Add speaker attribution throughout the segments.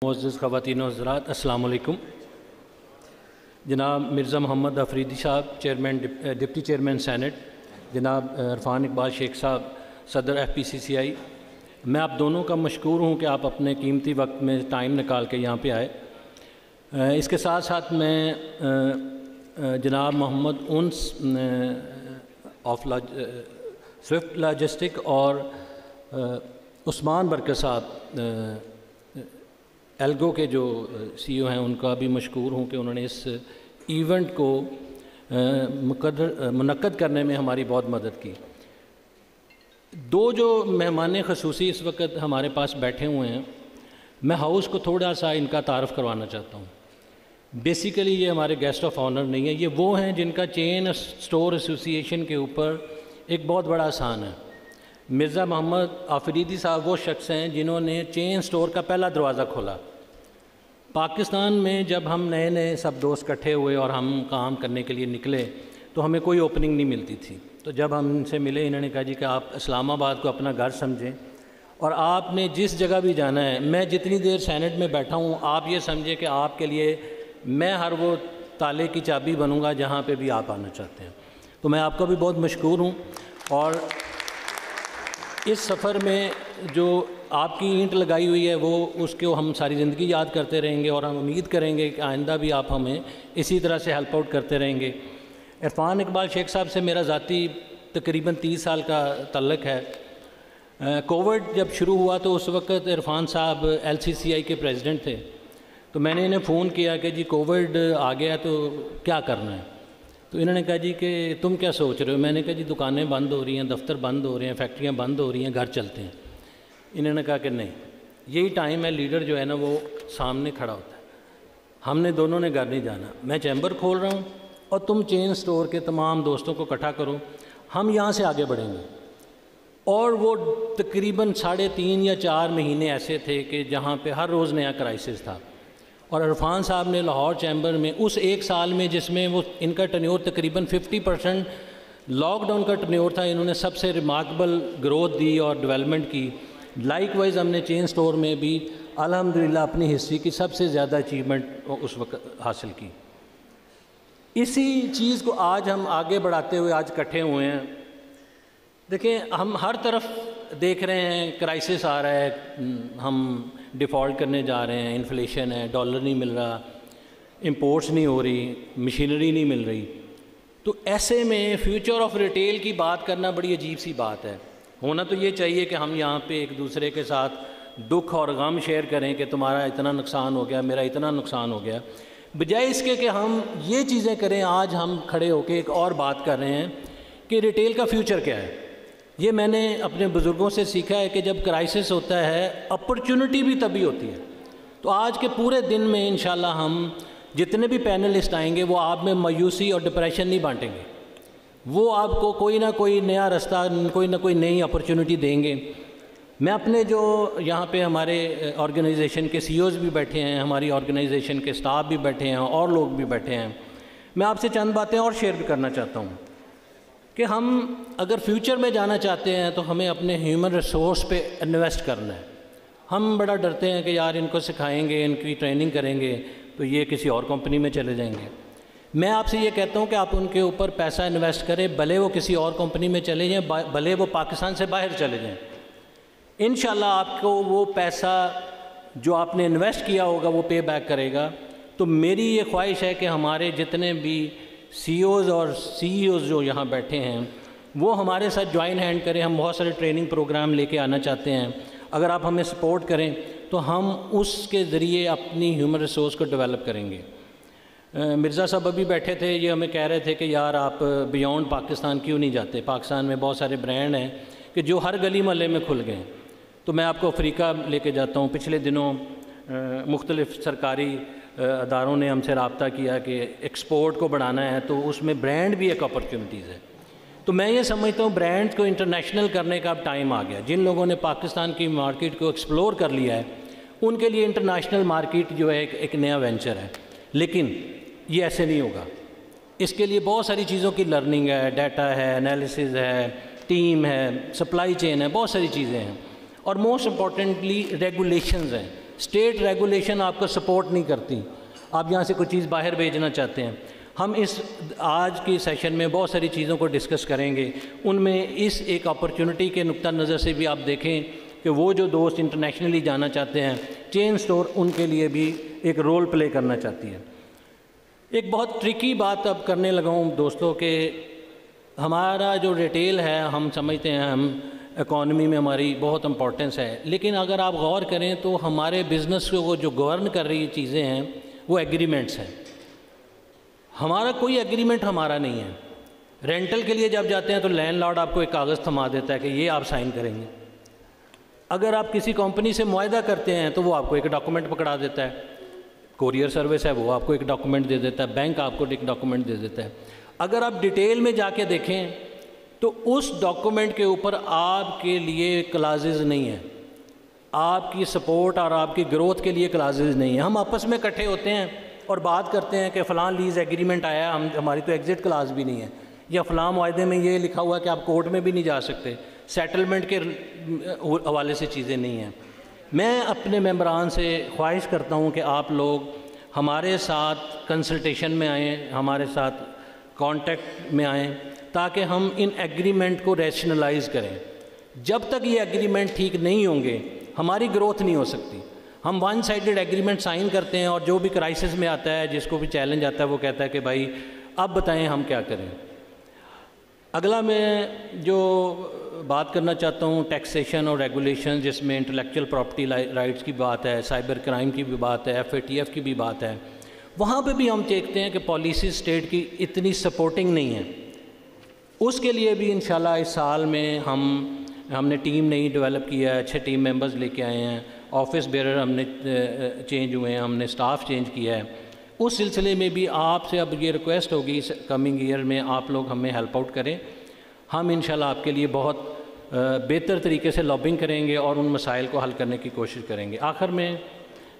Speaker 1: معزز خواتین و حضرات، السلام علیکم۔ جناب مرزا محمد افریدی صاحب چیئرمین ڈپٹی چیئرمین سینٹ، جناب عرفان اقبال شیخ صاحب صدر FPCCI، میں آپ دونوں کا مشکور ہوں کہ آپ اپنے قیمتی وقت میں ٹائم نکال کے یہاں پہ آئے۔ اس کے ساتھ ساتھ میں جناب محمد انس آف سوئفٹ لاجسٹک اور عثمان برکت صاحب ایلگو کے جو CEO ہیں ان کا بھی مشکور ہوں کہ انہوں نے اس ایونٹ کو منعقد کرنے میں ہماری بہت مدد کی۔ دو جو مہمان خصوصی اس وقت ہمارے پاس بیٹھے ہوئے ہیں، میں ہاؤس کو تھوڑا سا ان کا تعارف کروانا چاہتا ہوں۔ بیسیکلی یہ ہمارے گیسٹ آف آنر نہیں ہیں، یہ وہ ہیں جن کا چین اسٹور ایسوسی ایشن کے اوپر ایک بہت بڑا احسان ہے۔ مرزا محمد افریدی صاحب وہ شخص ہیں جنہوں نے چین سٹور کا پہلا دروازہ کھولا۔ پاکستان میں جب ہم نئے سب دوست اکٹھے ہوئے اور ہم کام کرنے کے لیے نکلے تو ہمیں کوئی اوپننگ نہیں ملتی تھی، تو جب ہم ان سے ملے انہوں نے کہا جی کہ آپ اسلام آباد کو اپنا گھر سمجھیں اور آپ نے جس جگہ بھی جانا ہے، میں جتنی دیر سینٹ میں بیٹھا ہوں آپ یہ سمجھیں کہ آپ کے لیے میں ہر وہ تالے کی چابی بنوں گا جہاں پہ بھی آپ آنا چاہتے ہیں۔ تو میں آپ کا بھی بہت مشکور ہوں، اور اس سفر میں جو آپ کی اینٹ لگائی ہوئی ہے وہ اس کو ہم ساری زندگی یاد کرتے رہیں گے، اور ہم امید کریں گے کہ آئندہ بھی آپ ہمیں اسی طرح سے ہیلپ آؤٹ کرتے رہیں گے۔ عرفان اقبال شیخ صاحب سے میرا ذاتی تقریباً 30 سال کا تعلق ہے۔ کووڈ جب شروع ہوا تو اس وقت عرفان صاحب LCCI کے پریزیڈنٹ تھے، تو میں نے انہیں فون کیا کہ جی کووڈ آ گیا تو کیا کرنا ہے، تو انہوں نے کہا جی کہ تم کیا سوچ رہے ہو؟ میں نے کہا جی دکانیں بند ہو رہی ہیں، دفتر بند ہو رہے ہیں، فیکٹریاں بند ہو رہی ہیں، گھر چلتے ہیں۔ انہوں نے کہا کہ نہیں، یہی ٹائم ہے لیڈر جو ہے نا وہ سامنے کھڑا ہوتا ہے، ہم نے دونوں نے گھر نہیں جانا، میں چیمبر کھول رہا ہوں اور تم چین سٹور کے تمام دوستوں کو اکٹھا کرو، ہم یہاں سے آگے بڑھیں گے۔ اور وہ تقریباً 3.5 یا 4 مہینے ایسے تھے کہ جہاں پہ ہر روز نیا کرائسس تھا، اور عرفان صاحب نے لاہور چیمبر میں اس ایک سال میں جس میں وہ ان کا ٹرنیور تقریباً 50% لاک ڈاؤن کا ٹرنیور تھا، انہوں نے سب سے ریمارکبل گروتھ دی اور ڈیولپمنٹ کی۔ لائک وائز ہم نے چین سٹور میں بھی الحمدللہ اپنی ہسٹری کی سب سے زیادہ اچیومنٹ اس وقت حاصل کی۔ اسی چیز کو آج ہم آگے بڑھاتے ہوئے آج اکٹھے ہوئے ہیں۔ دیکھیں ہم ہر طرف دیکھ رہے ہیں کرائسس آ رہا ہے، ہم ڈیفالٹ کرنے جا رہے ہیں، انفلیشن ہے، ڈالر نہیں مل رہا، امپورٹس نہیں ہو رہی، مشینری نہیں مل رہی۔ تو ایسے میں فیوچر آف ریٹیل کی بات کرنا بڑی عجیب سی بات ہے۔ ہونا تو یہ چاہیے کہ ہم یہاں پہ ایک دوسرے کے ساتھ دکھ اور غم شیئر کریں کہ تمہارا اتنا نقصان ہو گیا، میرا اتنا نقصان ہو گیا، بجائے اس کے کہ ہم یہ چیزیں کریں۔ آج ہم کھڑے ہو کے ایک اور بات کر رہے ہیں کہ ریٹیل کا فیوچر کیا ہے۔ یہ میں نے اپنے بزرگوں سے سیکھا ہے کہ جب کرائسس ہوتا ہے اپرچونٹی بھی تبھی ہوتی ہے۔ تو آج کے پورے دن میں انشاءاللہ ہم جتنے بھی پینلسٹ آئیں گے وہ آپ میں مایوسی اور ڈپریشن نہیں بانٹیں گے، وہ آپ کو کوئی نہ کوئی نیا رستہ، کوئی نہ کوئی نئی اپرچونٹی دیں گے۔ میں اپنے جو یہاں پہ ہمارے آرگنائزیشن کے CEOs بھی بیٹھے ہیں، ہماری آرگنائزیشن کے سٹاف بھی بیٹھے ہیں اور لوگ بھی بیٹھے ہیں، میں آپ سے چند باتیں اور شیئر بھی کرنا چاہتا ہوں کہ ہم اگر فیوچر میں جانا چاہتے ہیں تو ہمیں اپنے ہیومن ریسورس پہ انویسٹ کرنا ہے۔ ہم بڑا ڈرتے ہیں کہ یار ان کو سکھائیں گے، ان کی ٹریننگ کریں گے تو یہ کسی اور کمپنی میں چلے جائیں گے۔ میں آپ سے یہ کہتا ہوں کہ آپ ان کے اوپر پیسہ انویسٹ کریں، بھلے وہ کسی اور کمپنی میں چلے جائیں، بھلے وہ پاکستان سے باہر چلے جائیں، انشاءاللہ آپ کو وہ پیسہ جو آپ نے انویسٹ کیا ہوگا وہ پے بیک کرے گا۔ تو میری یہ خواہش ہے کہ ہمارے جتنے بھی CEOs اور CEOs جو یہاں بیٹھے ہیں وہ ہمارے ساتھ جوائن ہینڈ کریں۔ ہم بہت سارے ٹریننگ پروگرام لے کے آنا چاہتے ہیں، اگر آپ ہمیں سپورٹ کریں تو ہم اس کے ذریعے اپنی ہیومن ریسورس کو ڈیولپ کریں گے۔ مرزا صاحب ابھی بیٹھے تھے، یہ ہمیں کہہ رہے تھے کہ یار آپ بیونڈ پاکستان کیوں نہیں جاتے؟ پاکستان میں بہت سارے برانڈ ہیں کہ جو ہر گلی محلے میں کھل گئے۔ تو میں آپ کو افریقہ لے کے جاتا ہوں۔ پچھلے دنوں مختلف سرکاری اداروں نے ہم سے رابطہ کیا کہ ایکسپورٹ کو بڑھانا ہے، تو اس میں برانڈ بھی ایک اپرچونٹیز ہے۔ تو میں یہ سمجھتا ہوں برانڈ کو انٹرنیشنل کرنے کا اب ٹائم آ گیا۔ جن لوگوں نے پاکستان کی مارکیٹ کو ایکسپلور کر لیا ہے ان کے لیے انٹرنیشنل مارکیٹ جو ہے ایک نیا وینچر ہے، لیکن یہ ایسے نہیں ہوگا۔ اس کے لیے بہت ساری چیزوں کی لرننگ ہے، ڈیٹا ہے، انالیسز ہے، ٹیم ہے، سپلائی چین ہے، بہت ساری چیزیں ہیں، اور موسٹ امپورٹنٹلی ریگولیشنز ہیں۔ اسٹیٹ ریگولیشن آپ کو سپورٹ نہیں کرتی. آپ یہاں سے کوئی چیز باہر بھیجنا چاہتے ہیں. ہم اس آج کی سیشن میں بہت ساری چیزوں کو ڈسکس کریں گے. ان میں اس ایک اپرچونٹی کے نقطہ نظر سے بھی آپ دیکھیں کہ وہ جو دوست انٹرنیشنلی جانا چاہتے ہیں, چین سٹور ان کے لیے بھی ایک رول پلے کرنا چاہتی ہے. ایک بہت ٹرکی بات اب کرنے لگا ہوں دوستوں کہ ہمارا جو ریٹیل ہے, ہم سمجھتے ہیں ہم اکانومی میں ہماری بہت امپورٹنس ہے, لیکن اگر آپ غور کریں تو ہمارے بزنس کو جو گورن کر رہی چیزیں ہیں وہ ایگریمنٹس ہیں. ہمارا کوئی ایگریمنٹ ہمارا نہیں ہے. رینٹل کے لیے جب جاتے ہیں تو لینڈ لارڈ آپ کو ایک کاغذ تھما دیتا ہے کہ یہ آپ سائن کریں گے. اگر آپ کسی کمپنی سے معاہدہ کرتے ہیں تو وہ آپ کو ایک ڈاکومنٹ پکڑا دیتا ہے. کوریئر سروس ہے وہ آپ کو ایک ڈاکومنٹ دے دیتا ہے, بینک آپ کو ایک ڈاکومنٹ دے دیتا ہے. اگر آپ ڈیٹیل میں جا کے دیکھیں تو اس ڈاکومنٹ کے اوپر آپ کے لیے کلازز نہیں ہیں, آپ کی سپورٹ اور آپ کی گروتھ کے لیے کلازز نہیں ہیں. ہم آپس میں اکٹھے ہوتے ہیں اور بات کرتے ہیں کہ فلاں لیز ایگریمنٹ آیا, ہماری تو ایگزٹ کلاز بھی نہیں ہے, یا فلاں معاہدے میں یہ لکھا ہوا ہے کہ آپ کورٹ میں بھی نہیں جا سکتے, سیٹلمنٹ کے حوالے سے چیزیں نہیں ہیں. میں اپنے ممبران سے خواہش کرتا ہوں کہ آپ لوگ ہمارے ساتھ کنسلٹیشن میں آئیں, ہمارے ساتھ کانٹیکٹ میں آئیں, تاکہ ہم ان ایگریمنٹ کو ریشنلائز کریں. جب تک یہ ایگریمنٹ ٹھیک نہیں ہوں گے ہماری گروتھ نہیں ہو سکتی. ہم ون سائیڈڈ ایگریمنٹ سائن کرتے ہیں اور جو بھی کرائسس میں آتا ہے, جس کو بھی چیلنج آتا ہے, وہ کہتا ہے کہ بھائی اب بتائیں ہم کیا کریں. اگلا میں جو بات کرنا چاہتا ہوں ٹیکسیشن اور ریگولیشن, جس میں انٹلیکچوئل پراپرٹی رائٹس کی بات ہے, سائبر کرائم کی بھی بات ہے, FATF کی بھی بات ہے. وہاں پہ بھی ہم دیکھتے ہیں کہ پالیسی اسٹیٹ کی اتنی سپورٹنگ نہیں ہے. اس کے لیے بھی انشاءاللہ اس سال میں ہم نے ٹیم نئی ڈیولپ کیا ہے, اچھے ٹیم ممبرز لے کے آئے ہیں, آفس بیئرر ہم نے چینج ہوئے ہیں, ہم نے سٹاف چینج کیا ہے. اس سلسلے میں بھی آپ سے اب یہ ریکویسٹ ہوگی کمنگ ایئر میں آپ لوگ ہمیں ہیلپ آؤٹ کریں. ہم انشاءاللہ آپ کے لیے بہت بہتر طریقے سے لابنگ کریں گے اور ان مسائل کو حل کرنے کی کوشش کریں گے. آخر میں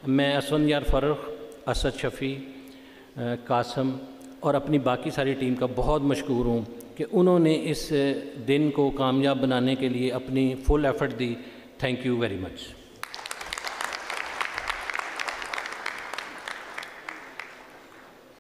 Speaker 1: اسفندیار فرخ, اسد شفیع, قاسم اور اپنی باقی ساری ٹیم کا بہت مشکور ہوں کہ انہوں نے اس دن کو کامیاب بنانے کے لیے اپنی فل ایفرٹ دی. Thank you very much.